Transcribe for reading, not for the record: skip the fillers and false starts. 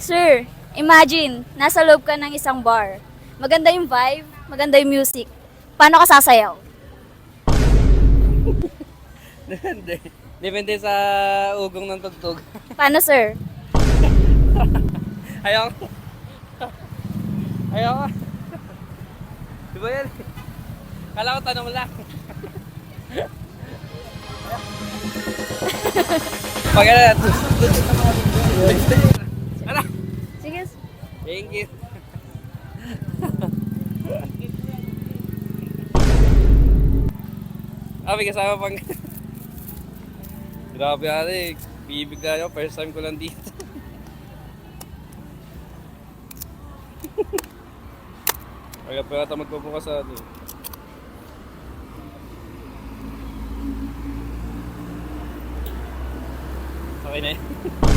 Sir, imagine, nasa loob ka ng isang bar. Maganda yung vibe, maganda yung music. Paano ka sasayaw? Depende. Depende sa ugong ng tugtog. Paano, sir? Ayaw. Ayaw ka. Di ba yan? Kala ko tanong lang. Pag ano, ano? Sige. Thank you. May kasama pang... Grabe ate, bibigla nyo. First time ko lang dito. Kaya pa yata magbubukas sa ano. Okay na yun.